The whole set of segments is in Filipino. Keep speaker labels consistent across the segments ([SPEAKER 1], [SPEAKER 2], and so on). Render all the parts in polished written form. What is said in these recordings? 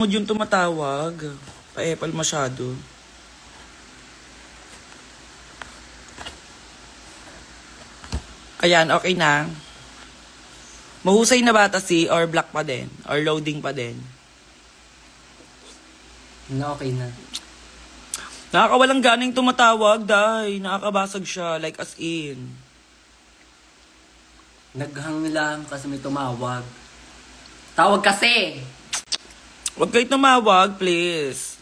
[SPEAKER 1] Yung tumatawag. Pa-epal masyado. Ayan, okay na. Mahusay na ba ata or black pa din? Or loading pa din?
[SPEAKER 2] Na okay na.
[SPEAKER 1] Nakakawalang ganing tumatawag, dahil nakakabasag siya, like as in.
[SPEAKER 2] Naghang lang kasi may tumawag. Tawag kasi!
[SPEAKER 1] Huwag kayo tumawag, please.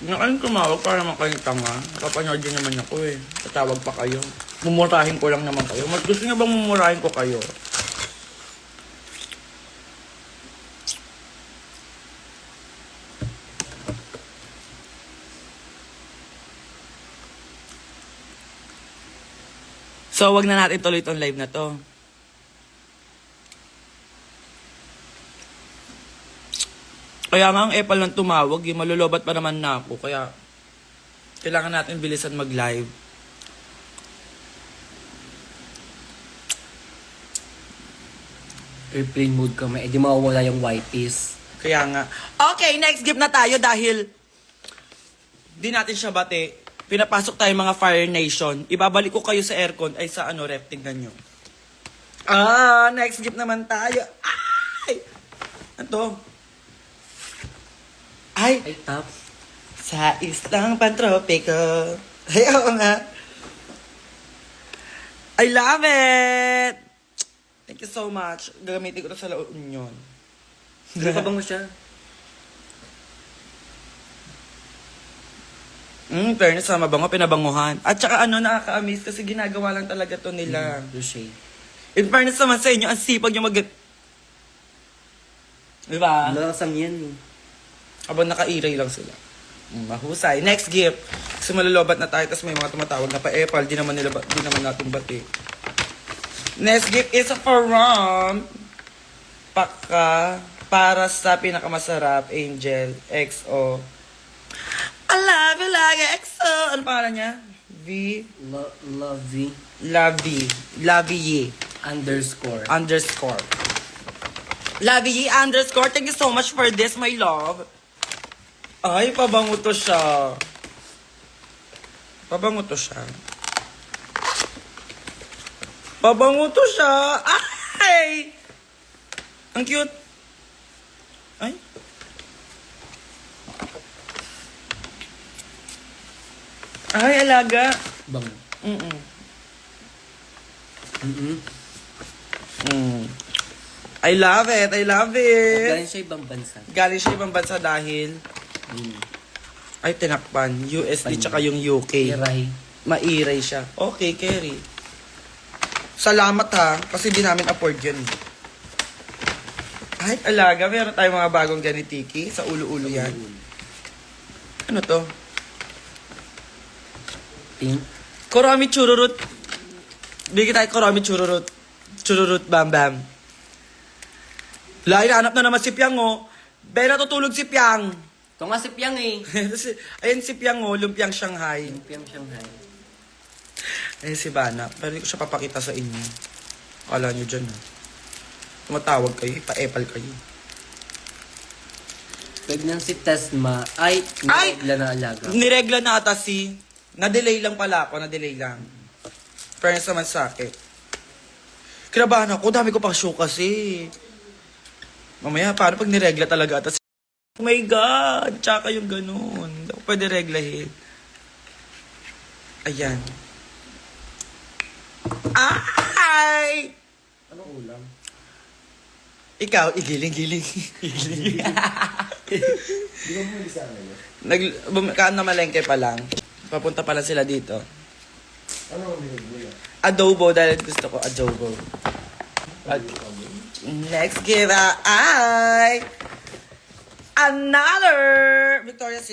[SPEAKER 1] Nga kayong tumawag para makayong tanga. Napapanood din naman ako eh. Tatawag pa kayo. Mumurahin ko lang naman kayo. Mas gusto niyo bang mumurahin ko kayo? So, wag na natin tuloy itong live na to. Kaya nga ang epal lang tumawag, eh, malulobat pa naman na ako. Kaya, kailangan natin bilisan mag-live.
[SPEAKER 2] Airplane mode kami. Di mawawala yung whiteys.
[SPEAKER 1] Kaya nga. Okay, next gift na tayo dahil di natin siya bate. Pinapasok tayo mga Fire Nation. Ibabalik ko kayo sa aircon. Ay, sa ano, rep. Tingnan nyo. Next gift naman tayo. Ay! Ano? Ay!
[SPEAKER 2] Ay, top.
[SPEAKER 1] Sa islang pantropiko. Ay, oo nga. I love it! Thank you so much. Gagamitin ko ito sa La Union.
[SPEAKER 2] Ano ka bang mo siya?
[SPEAKER 1] Fairness sa mabango, pinabanguhan. At saka ano, nakaka-amaze kasi ginagawa lang talaga to nila.
[SPEAKER 2] The shade.
[SPEAKER 1] In fairness naman sa inyo, ang sipag nyo Diba?
[SPEAKER 2] Lasang yan eh.
[SPEAKER 1] Habang naka-iray lang sila. Mahusay. Next gift. Kasi malulubat na tayo, tapos may mga tumatawag na pa-epal. Di naman natin bati. Next gift is from Paka para sa pinakamasarap, Angel XO. I love you like XO. Ano pangalan niya?
[SPEAKER 2] Lovey.
[SPEAKER 1] Lovey.
[SPEAKER 2] Underscore.
[SPEAKER 1] Lovey underscore. Thank you so much for this, my love. Ay, pabango to siya. Pabango to siya. Ay! Ang cute. Ay. Ay, alaga.
[SPEAKER 2] Bang.
[SPEAKER 1] I love it.
[SPEAKER 2] Galing siya ibang bansa.
[SPEAKER 1] Galing siya ibang bansa dahil ay tinakpan. USD tsaka yung UK.
[SPEAKER 2] Iray.
[SPEAKER 1] Mairay siya. Okay, Kerry. Salamat ha. Kasi di namin afford yun. Ay, alaga. Meron tayong mga bagong ganitiki. Sa ulo-ulo yan. Ano to?
[SPEAKER 2] Pink.
[SPEAKER 1] Korami chururut. Bigyan tayo korami chururut. Chururut bam bam. Lain, hanap na naman si Piang, oh. Ben, natutulog si Piang.
[SPEAKER 2] Ito nga si Piang eh.
[SPEAKER 1] Ayun si Piang, oh. Lumpiang Shanghai.
[SPEAKER 2] Piang Shanghai.
[SPEAKER 1] Ayun si Bana. Pero hindi ko siya papakita sa inyo. Kala nyo dyan, ha. Tumatawag kayo, pa-epal kayo.
[SPEAKER 2] Pwede si Tesma. Ay! Niregla na alaga.
[SPEAKER 1] Niregla na ata si... Na-delay lang pala ako, na-delay lang. Friends naman sa akin. Kinabahan ako, dami ko pang show kasi. Mamaya, paano pag niregla talaga ata si... Oh my God! Tsaka yung ganun. Hindi ako pwede reglahin. Ayan. Ay!
[SPEAKER 2] Anong ulam?
[SPEAKER 1] Ikaw, igiling-giling.
[SPEAKER 2] Di ba mo isa
[SPEAKER 1] Kaan na malengke pa lang. Papunta pala sila dito.
[SPEAKER 2] Ano ang nilagay?
[SPEAKER 1] Adobo, dahil gusto ko adobo. Next gift ay another Victoria's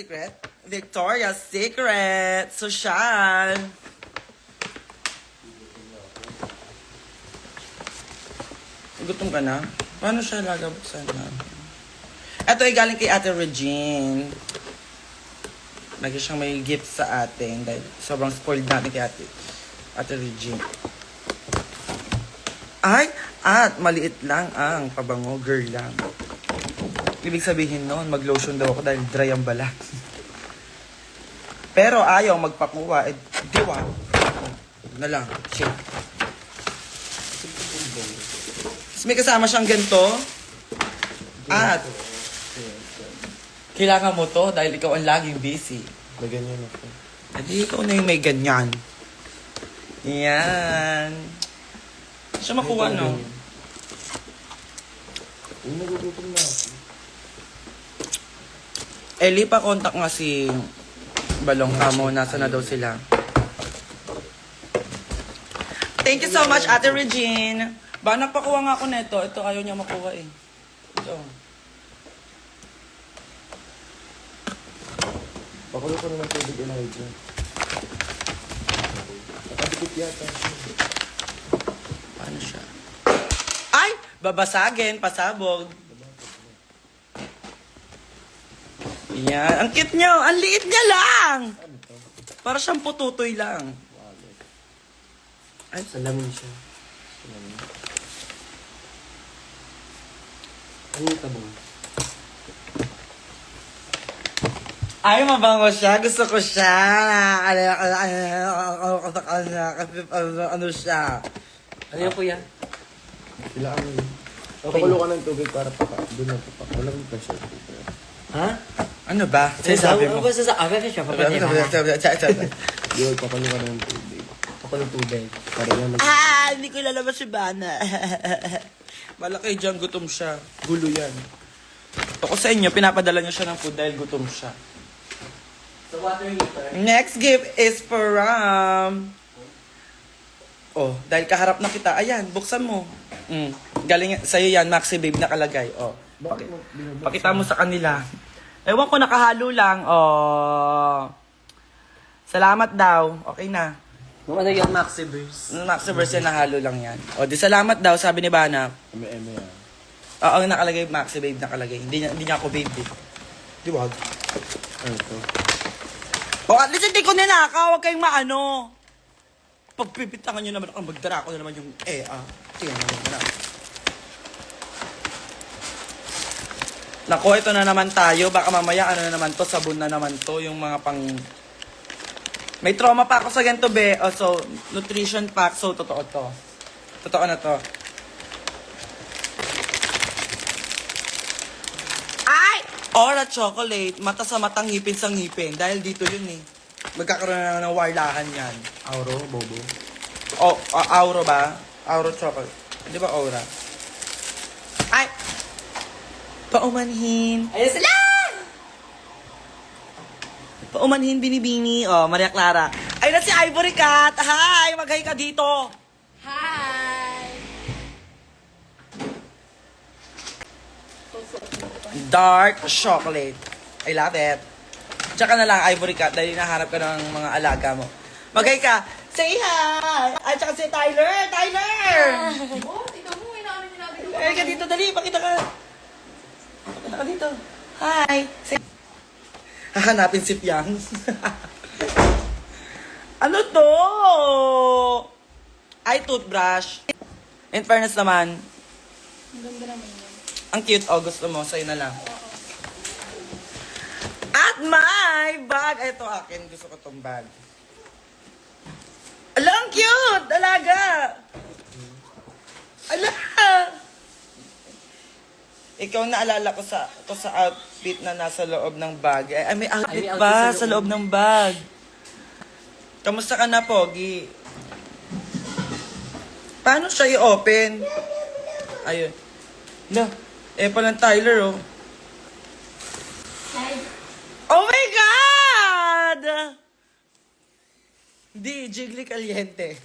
[SPEAKER 1] Secret. Social. Gutom ka na? Paano siya lagabuksan na? Ito ay galing kay Ate Regine. Lagi siyang may gift sa atin dahil sobrang spoiled natin kay Ate Regine. Ay, at maliit lang ang pabango, girl lang. Ibig sabihin noon, mag-lotion daw ako dahil dry ang balat. Pero ayaw magpakuha, diwa. Na lang, shit. Tapos may kasama siyang ganito. At, kailangan mo to dahil ikaw ang laging busy.
[SPEAKER 3] May ganyan ako.
[SPEAKER 1] Hindi, ikaw na yung may ganyan. Yan. Siya makuha, no?
[SPEAKER 3] Uy, nagugutom na ako.
[SPEAKER 1] Eli, pa-contact nga si Balong Kamo. Nasa na daw sila. Thank you so much, Ate Regine. Ba, nagpakuha nga ako neto. Ito, ayaw niya makuha eh. Ito.
[SPEAKER 3] Pakulo ko naman tubig Elijah. Nakadikit yata.
[SPEAKER 1] Paano siya? Ay! Babasagin, pasabog. Yan. Ang cute niyo. Ang liit niya lang. Para siyang pututoy lang.
[SPEAKER 2] Ay, salamin siya. Ano yung tabong?
[SPEAKER 1] Ay, mabango siya. Gusto ko siya. Ano siya?
[SPEAKER 2] Ano yung kuya?
[SPEAKER 3] Kailangan mo yun.
[SPEAKER 2] Okay.
[SPEAKER 3] Pakulo ka ng tubig para doon na papak. Walang pressure.
[SPEAKER 2] Ha?
[SPEAKER 1] Ano ba? Sinasabi mo.
[SPEAKER 2] Ano ba sa aga siya? Papanin
[SPEAKER 3] Di ba, pakulo ka ng tubig.
[SPEAKER 2] Ako ng tubig.
[SPEAKER 3] Para yan mag...
[SPEAKER 1] Hindi ko lalabas si Bana. Malaki dyan, gutom siya. Gulo yan. Ako sa inyo, pinapadala niyo siya ng food dahil gutom siya.
[SPEAKER 2] Sa water heater.
[SPEAKER 1] Next gift is from... Oh, dahil kaharap na kita. Ayan, buksan mo. Galing sa'yo yan, Maxi Babe nakalagay. Oh.
[SPEAKER 3] Bakit mo binubuksan?
[SPEAKER 1] Pakita mo sa kanila. Ewan ko, nakahalo lang. Oh. Salamat daw. Okay na.
[SPEAKER 2] Ano yung Maxiverse?
[SPEAKER 1] Maxiverse yan, nahalo lang yan. O, di salamat daw, sabi ni Bana.
[SPEAKER 3] Eme yan.
[SPEAKER 1] Oo, nakalagay, Maxi Babe nakalagay. Hindi niya ako babe. Di wag.
[SPEAKER 3] Ano to?
[SPEAKER 1] O, at least hindi ko ninakaw. Huwag kayong maano. Pagpipitangan nyo naman, magdara ko na naman yung tingnan naman na. Nako, ito na naman tayo. Baka mamaya, ano na naman to, sabon na naman to. Yung mga pang... May trauma pa ako sa ganito, be. Oh, so, nutrition pack. So, totoo to. Totoo na to. Ay! Ora chocolate. Mata sa matang, ngipin sa ngipin. Dahil dito yun eh. Magkakaroon na ng warlahan yan.
[SPEAKER 3] Auro, bobo.
[SPEAKER 1] Oh, Auro ba? Auro chocolate. Di ba Aura? Ay! Paumanhin.
[SPEAKER 2] Ayun sila!
[SPEAKER 1] Paumanhin, binibini. Oh, Maria Clara. Ay na si Ivory Cat. Hi! Mag-hi ka dito.
[SPEAKER 4] Hi!
[SPEAKER 1] Dark chocolate. I love it. Tsaka na lang, Ivory Cat, dahil naharap ka ng mga alaga mo. Mag-hi ka. Say hi! Ay, tsaka si Tyler. Tyler!
[SPEAKER 4] Oh, ikaw mo, inaano niyo namin yung
[SPEAKER 1] Ay, ka dito, dali. Pakita ka. Pakita ka dito. Hi. Say... Hahanapin si Piang. Ano to? Ay, toothbrush. In fairness naman,
[SPEAKER 4] Ang ganda naman yan.
[SPEAKER 1] ang cute. Oh, gusto mo. Sa'yo na lang. At my bag. Ay, ito akin. Gusto ko tong bag. Ala, ang cute! Alaga! Ala! Ikaw naalala ko sa outfit na nasa loob ng bag. Ay, may outfit
[SPEAKER 2] Ay, may
[SPEAKER 1] ba
[SPEAKER 2] outfit
[SPEAKER 1] sa loob ng bag? Kamusta ka na, Pogi? Paano siya i-open? Ayun. No, palang Tyler, oh. Oh my God! Di, Jiggly Caliente.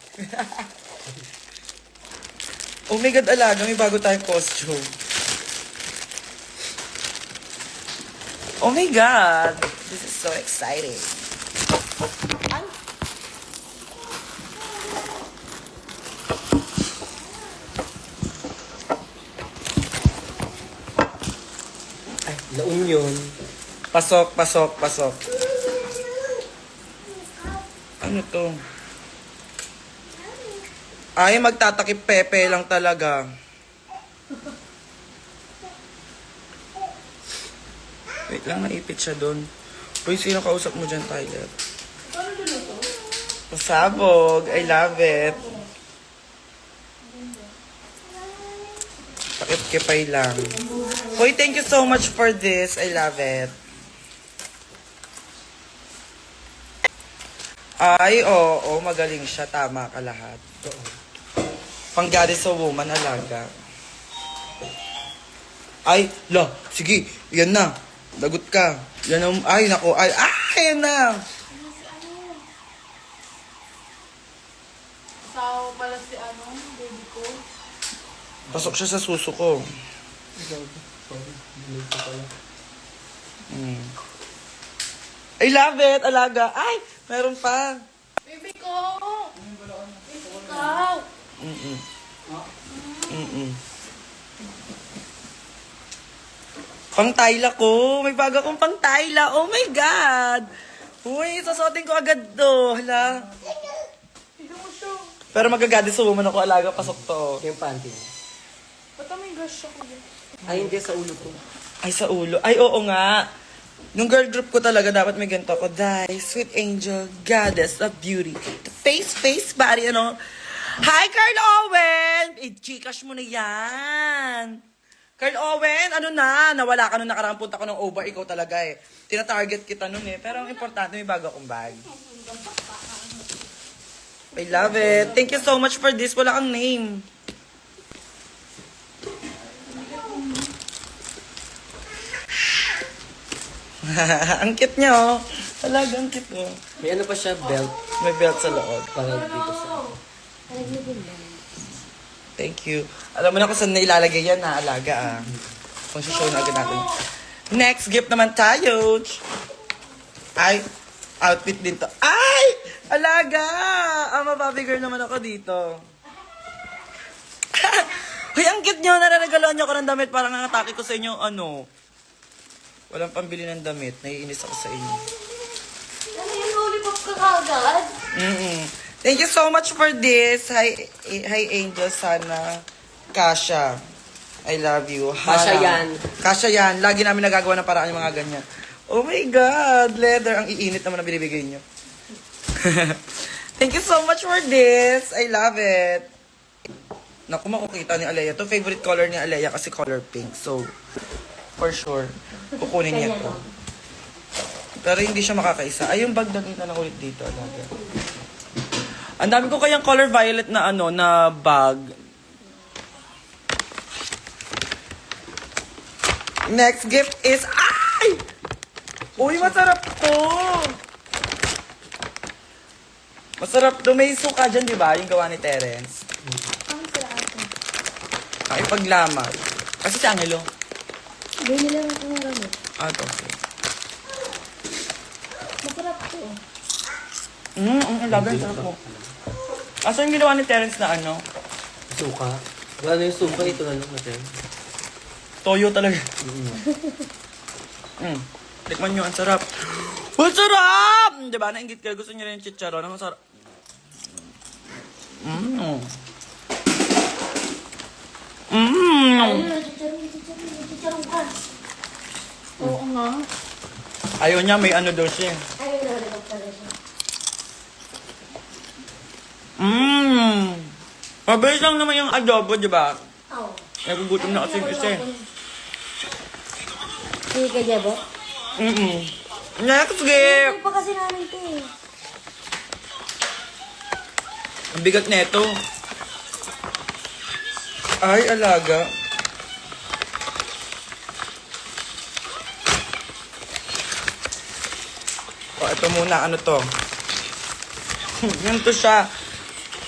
[SPEAKER 1] Oh my God, alaga, may bago tayong costume. Oh my God! This is so exciting.
[SPEAKER 2] Ay, laon yun.
[SPEAKER 1] Pasok, pasok, pasok. Ano to? Ay, magtatakip pepe lang talaga. Wait lang, naipit siya doon. Uy, sino kausap mo dyan, Tyler? Pasabog. I love it. Takip-kipay lang. Hoy, thank you so much for this. I love it. Ay, oo, magaling siya. Tama ka lahat. Panggari sa woman, alaga. Ay, la, sige, yan na. Lagot ka. Yan ang, ay, nako, ay, yan na.
[SPEAKER 4] Sao pala si baby ko.
[SPEAKER 1] Pasok siya sa suso ko.
[SPEAKER 3] Sorry. Bilig ko pala.
[SPEAKER 1] I love it, alaga. Ay, meron pa.
[SPEAKER 4] Baby ko! Ikaw!
[SPEAKER 1] Pang-Tayla ko. May bago akong pang-Tayla. Oh my God. Uy, sasotin ko agad to. Hala.
[SPEAKER 4] Tignan mo siya.
[SPEAKER 1] Pero magagadi sa woman ako, alaga. Pasok to.
[SPEAKER 2] Yung panty.
[SPEAKER 4] Ba't may gash ako dyan?
[SPEAKER 2] Ay, hindi sa ulo ko.
[SPEAKER 1] Ay, sa ulo. Ay, oo nga. Nung girl group ko talaga, dapat may ganito ako. Die, sweet angel, goddess of beauty. The face, body, ano. Hi, Carl Owen! Gcash mo na yan. Carl Owen, ano na? Nawala ka nung nakaraang punta ko ng over. Ikaw talaga eh. Tina-target kita nun eh. Pero ang importante, may bago akong bag. I love it. Thank you so much for this. Wala kang name. Ang cute niya, oh. Talaga, ang cute, oh.
[SPEAKER 2] May ano pa siya, belt.
[SPEAKER 1] May belt sa loob.
[SPEAKER 2] Para dito sa...
[SPEAKER 1] Thank you. Alam mo na kung saan na ilalagay yan, na alaga, ah. Kung show na agad natin. Next gift naman tayo. Ay, outfit din to. Ay! Alaga! Mababi girl naman ako dito. Uy, ang cute nyo. Nararagalaan nyo ako ng damit. Parang ang atake ko sa inyo, ano. Walang pambili ng damit. Naiinis ako sa inyo.
[SPEAKER 4] Ano yung lollipop ka kagad?
[SPEAKER 1] Thank you so much for this. Hi Angel, sana. Kasha. I love you.
[SPEAKER 2] Kasha yan.
[SPEAKER 1] Kasha yan. Lagi namin nagagawa ng paraan yung mga ganyan. Oh my God. Leather. Ang iinit naman na binibigay nyo. Thank you so much for this. I love it. Naku, makukita ni Alea. To favorite color ni Alea kasi color pink. So, for sure, kukunin niya to. Pero hindi siya makakaisa. Ay, yung bag na lang ulit dito. Alaga. Ang dami ko kayang color violet na ano, na bag. Next gift is, ay! Uy, masarap to! Masarap to. May suka dyan, di ba? Yung gawa ni Terence.
[SPEAKER 4] Ang sarap ito.
[SPEAKER 1] Nakipaglamay. Kasi si Angelo.
[SPEAKER 4] Bili lang ako ng gamit.
[SPEAKER 1] Okay.
[SPEAKER 4] Masarap ito.
[SPEAKER 1] Ang laban, sarap mo. Asa yung ginawa ni Terence na ano?
[SPEAKER 2] Suka. Wala na yung suka, ito na lang natin.
[SPEAKER 1] Toyo talaga. Tikman nyo, ang sarap. Ang sarap! Diba, nainggit kayo. Gusto nyo rin yung chicharon. Ang sarap.
[SPEAKER 4] Chicharon ka. Oo nga.
[SPEAKER 1] Ayaw niya, may ano daw siya.
[SPEAKER 4] Ay, lollipop pala siya.
[SPEAKER 1] Mabilis lang naman yung adobo, diba?
[SPEAKER 4] Oo.
[SPEAKER 1] Nagugutom na kasi yung isa eh.
[SPEAKER 4] Sige ka, Jebo.
[SPEAKER 1] Next gift!
[SPEAKER 4] Hindi pa kasi namin ito eh.
[SPEAKER 1] Ang bigat neto. Ay, alaga. O, ito muna. Ano to? Yan to siya.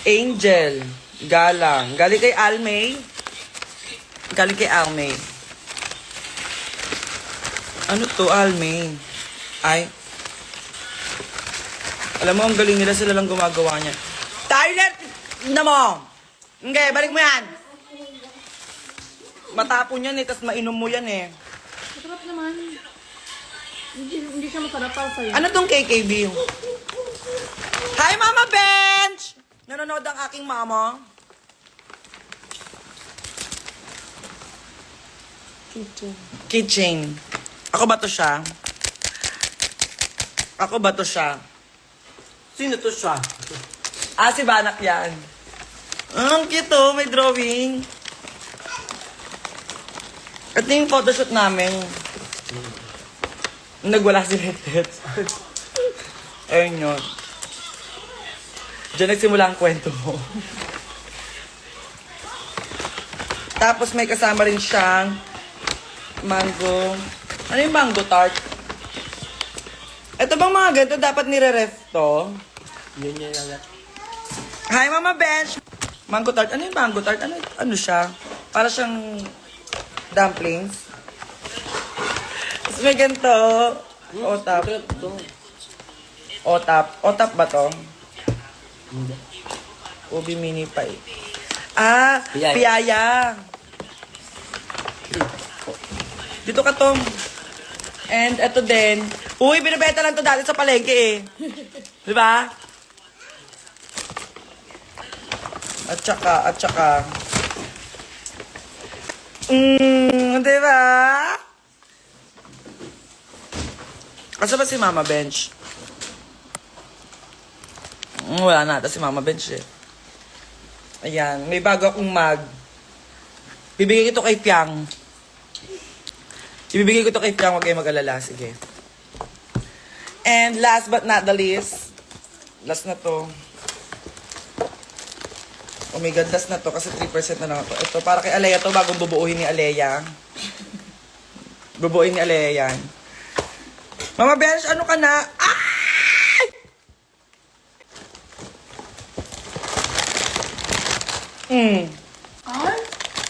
[SPEAKER 1] Angel. Galang. Galing kay Almay. Galing kay Almay. Ano to, Almay? Ay. Alam mo, ang galing nila. Sila lang gumagawa niya. Tyler! Na mo! Okay, balik mo yan. Matapon yan eh, tas mainom mo yan eh.
[SPEAKER 4] Masarap naman. Hindi siya masarap para sa'yo.
[SPEAKER 1] Ano tong KKB? Hi, Mama Bench! Nanonood ang aking mama. Keychain. Ako ba to siya? Ako ba to siya?
[SPEAKER 2] Sino to siya?
[SPEAKER 1] Ah, si Banak yan. Ang cute oh, may drawing. Ito yung photoshoot namin. Nagwala si Letet. Ayun yun. Diyan nagsimula ang kwento mo. Tapos may kasama rin siyang mango. Ano yung mango tart? Ito bang mga ganito dapat nire-ref to?
[SPEAKER 2] Yun yun lang.
[SPEAKER 1] Hi, Mama Bench! Mango tart. Ano yung mango tart? Ano siya? Para siyang dumplings. Tapos may ganito. Otap.
[SPEAKER 2] Ito.
[SPEAKER 1] Otap. Otap ba to?
[SPEAKER 2] Hindi.
[SPEAKER 1] Ubi mini pie. Ah,
[SPEAKER 2] Piyaya.
[SPEAKER 1] piyaya. Dito ka, Tom. And ito din. Uy, binibenta lang to dati sa palengke eh. Di ba? At saka. Di ba? Asa ba si Mama Bench? Wala na ata si Mama Bench eh. Ayan, may bago akong mug. Bibigay ko to kay Piang. Ibibigay ko to kay Piang, huwag kayo mag-alala. Sige. And last but not the least, last na to. Oh my God, last na to kasi 3% na lang ito. Ito, para kay Alea to, bagong bubuuhin ni Alea. Bubuuhin ni Alea yan. Mama Bench, ano ka na? Ay!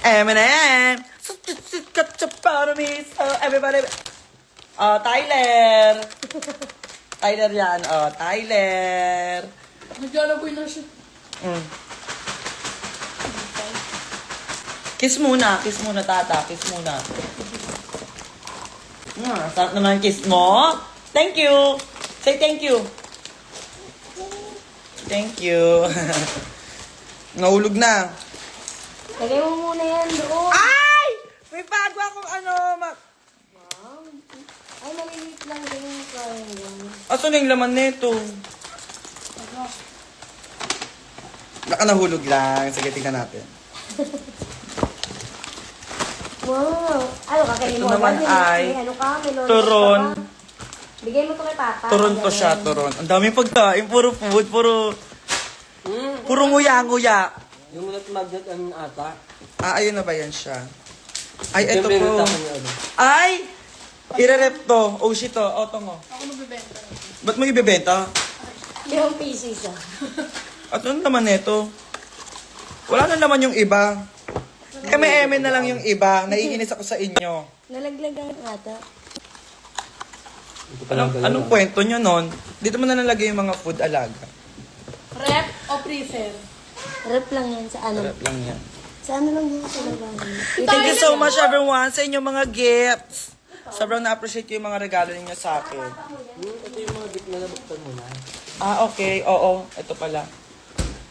[SPEAKER 1] Eminem. Got your bottom is, everybody. Oh, Tyler. Tyler yan. Oh, Tyler.
[SPEAKER 4] Naglalabay na siya.
[SPEAKER 1] Kiss muna, tata. Kiss muna. Sarap naman kiss mo. Thank you. Say thank you. Thank you. Nahulog na.
[SPEAKER 5] Lagay mo muna yan doon.
[SPEAKER 1] Ay! May bago akong
[SPEAKER 5] Ay, maliliit lang din yung kaya yan.
[SPEAKER 1] Asan na yung laman nito? Baka nahulog lang. Sige, tingnan natin.
[SPEAKER 5] Wow. Ano ka, kainin mo?
[SPEAKER 1] Ito naman ay
[SPEAKER 5] May ano ka? May lolo
[SPEAKER 1] turon.
[SPEAKER 5] ka ba? Bigay mo to kay Papa.
[SPEAKER 1] Turon to siya, turon. Ang daming pagkain. Puro food, puro nguya-nguya.
[SPEAKER 2] Yung magnet ang ata.
[SPEAKER 1] Ah, ayun na ba yan siya? Ay, eto
[SPEAKER 2] Siyempre,
[SPEAKER 1] po.
[SPEAKER 2] tapos yung ano.
[SPEAKER 1] Ay! Ire-rep to. Oh, shit to. O, tongo.
[SPEAKER 4] Ako magbibenta.
[SPEAKER 1] Ba't mo ibibenta?
[SPEAKER 5] Yung pieces ah.
[SPEAKER 1] At ano naman nito? Wala na naman yung iba. Eme-eme na lang yung iba. Naiinis ako sa inyo.
[SPEAKER 5] Nalaglagan ata.
[SPEAKER 2] Ito pa lang
[SPEAKER 1] Anong kwento nyo nun? Dito mo na nalagay yung mga food alaga.
[SPEAKER 4] Rep o prefer?
[SPEAKER 5] Rep lang yan sa ano.
[SPEAKER 1] Sarap lang yan.
[SPEAKER 5] Sa ano lang yan sa labanan.
[SPEAKER 1] Thank you so much everyone sa inyong mga gifts. Sobrang na-appreciate ko yung mga regalo ninyo sa akin.
[SPEAKER 2] Ito yung mga bit na nabuktan mo na.
[SPEAKER 1] Ah, okay. Oo. Ito pala.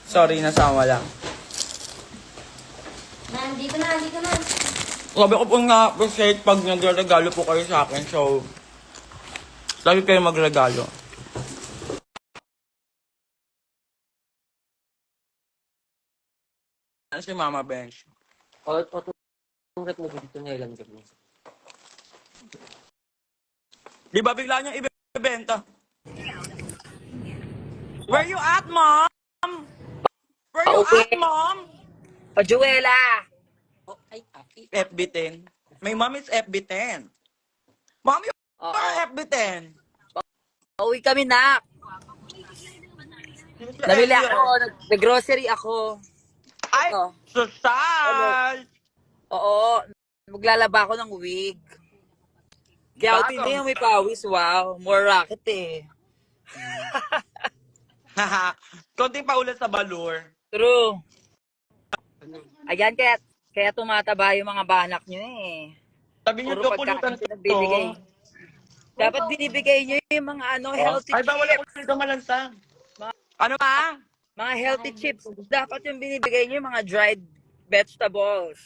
[SPEAKER 1] Sorry, nasama lang.
[SPEAKER 5] Nandito na.
[SPEAKER 1] Sabi ko po na-appreciate pag nagregalo po kayo sa akin. So, lagi kayo magregalo. Ano si Mama Bench?
[SPEAKER 2] O, itong rep mo dito na ilan mo.
[SPEAKER 1] Di ba bigla niyang ibebenta? Where you at, Mom? Where you at, Mom?
[SPEAKER 2] Pajuela! Oh, ay,
[SPEAKER 1] FB10. My mom is FB10. Mom, you are FB10.
[SPEAKER 6] Uwi kami na. Nabili ako, nag-grocery ako.
[SPEAKER 1] Ay,
[SPEAKER 6] Ano?
[SPEAKER 1] social!
[SPEAKER 6] Oo, maglalaba ako ng wig. Kaya
[SPEAKER 1] Bago.
[SPEAKER 6] hindi yung may pawis, wow. More rocket eh.
[SPEAKER 1] Haha. Konting paulit sa balur.
[SPEAKER 6] True. Ayan, kaya tumataba yung mga banak nyo eh.
[SPEAKER 1] Sabi niyo,
[SPEAKER 6] Puro
[SPEAKER 1] pulutan
[SPEAKER 6] pagkain sila bibigay. Dapat binibigay nyo yung mga healthy
[SPEAKER 1] Ay, bawal
[SPEAKER 6] chips.
[SPEAKER 1] ako nito malansang. Ano pa?
[SPEAKER 6] Mga healthy chips. Dapat yung binibigay nyo yung mga dried vegetables.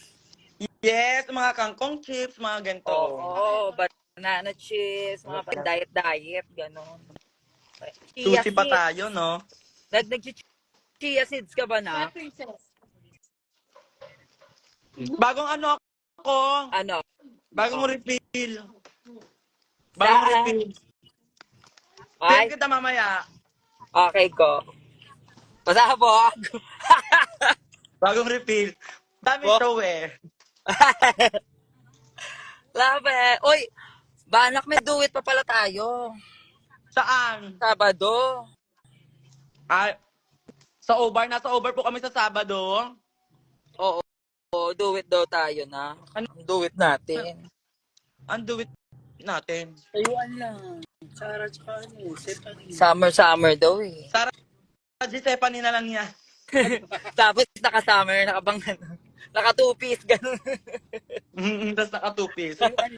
[SPEAKER 1] Yes, mga kangkong chips, mga ganito.
[SPEAKER 6] Oo, banana chips, mga diet-diet, gano'n. Chia
[SPEAKER 1] Sushi pa
[SPEAKER 6] seeds.
[SPEAKER 1] tayo, no?
[SPEAKER 6] Nag-chia seeds ka ba na?
[SPEAKER 1] Bagong ano ako,
[SPEAKER 6] Ano?
[SPEAKER 1] bagong refill. Bagong
[SPEAKER 6] Saan?
[SPEAKER 1] refill. PM
[SPEAKER 6] Ay,
[SPEAKER 1] kita mamaya.
[SPEAKER 6] okay ko. Pasabog.
[SPEAKER 1] Bagong refill. Dami
[SPEAKER 6] Bo.
[SPEAKER 1] show eh.
[SPEAKER 6] Labe. Uy, banak may do it pa pala tayo.
[SPEAKER 1] Saan?
[SPEAKER 6] Sabado.
[SPEAKER 1] Ay, sa over. Nasa over po kami sa Sabado.
[SPEAKER 6] Oo, do it daw tayo na.
[SPEAKER 1] Ano?
[SPEAKER 6] Do it natin.
[SPEAKER 1] Ang do it natin.
[SPEAKER 2] Tayuan lang. Sarah tsaka ano, Stephanie.
[SPEAKER 6] Summer daw eh.
[SPEAKER 1] Sarah Giuseppani na lang yan.
[SPEAKER 6] Tapos naka-summer, naka two-piece, gano'n.
[SPEAKER 1] Tapos naka two-piece.
[SPEAKER 2] Tayuan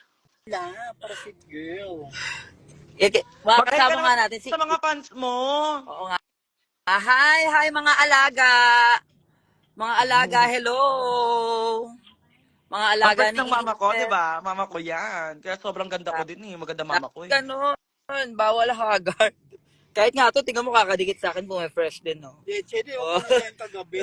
[SPEAKER 2] lang, para fit girl.
[SPEAKER 6] Mga
[SPEAKER 1] Mag-hi ka
[SPEAKER 6] kasama
[SPEAKER 1] naman
[SPEAKER 6] nga natin si...
[SPEAKER 1] sa mga fans mo.
[SPEAKER 6] Oo nga. Hi mga alaga. Mga alaga, hello. Mga
[SPEAKER 1] Ang
[SPEAKER 6] alaga
[SPEAKER 1] first
[SPEAKER 6] ni
[SPEAKER 1] ng mama ko, di
[SPEAKER 6] Inet.
[SPEAKER 1] ba? Mama ko yan. Kaya sobrang ganda ko din eh. Maganda mama ko eh.
[SPEAKER 6] Ganon. Bawal haggard. Kahit nga to, tingnan mo kakadikit sa akin kung may fresh din, no?
[SPEAKER 2] Chede,
[SPEAKER 6] Oh.
[SPEAKER 2] ako na yan kagabi.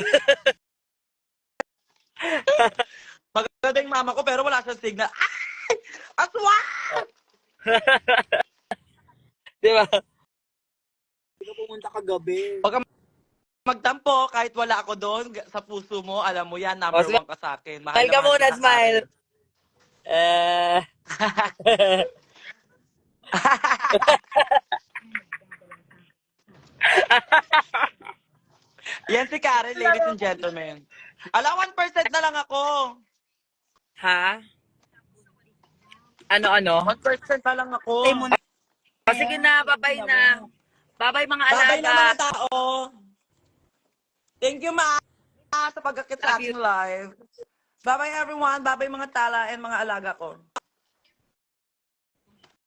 [SPEAKER 1] Maganda yung mama ko pero wala siyang signal. Ay! Aswang!
[SPEAKER 6] Di ba?
[SPEAKER 2] Hindi ka pumunta kagabi.
[SPEAKER 1] Pag magtampo, kahit wala ako doon, sa puso mo, alam mo yan, number
[SPEAKER 6] Oh,
[SPEAKER 1] 1 ka sa akin.
[SPEAKER 6] Smile ka
[SPEAKER 1] na mahal
[SPEAKER 6] muna,
[SPEAKER 1] kita,
[SPEAKER 6] smile.
[SPEAKER 1] Karen. Yan si Karen, ladies and gentlemen. Ala, 1% na lang ako.
[SPEAKER 6] Ha? Ano?
[SPEAKER 1] 1% na lang ako.
[SPEAKER 6] Say mo na. Oh, sige na, babay na. Babay mga alaga.
[SPEAKER 1] Babay na mga tao. Thank you, ma, sa pagkakit sa
[SPEAKER 6] Love you.
[SPEAKER 1] aking live. Bye-bye, everyone. Bye-bye, mga tala and mga alaga ko.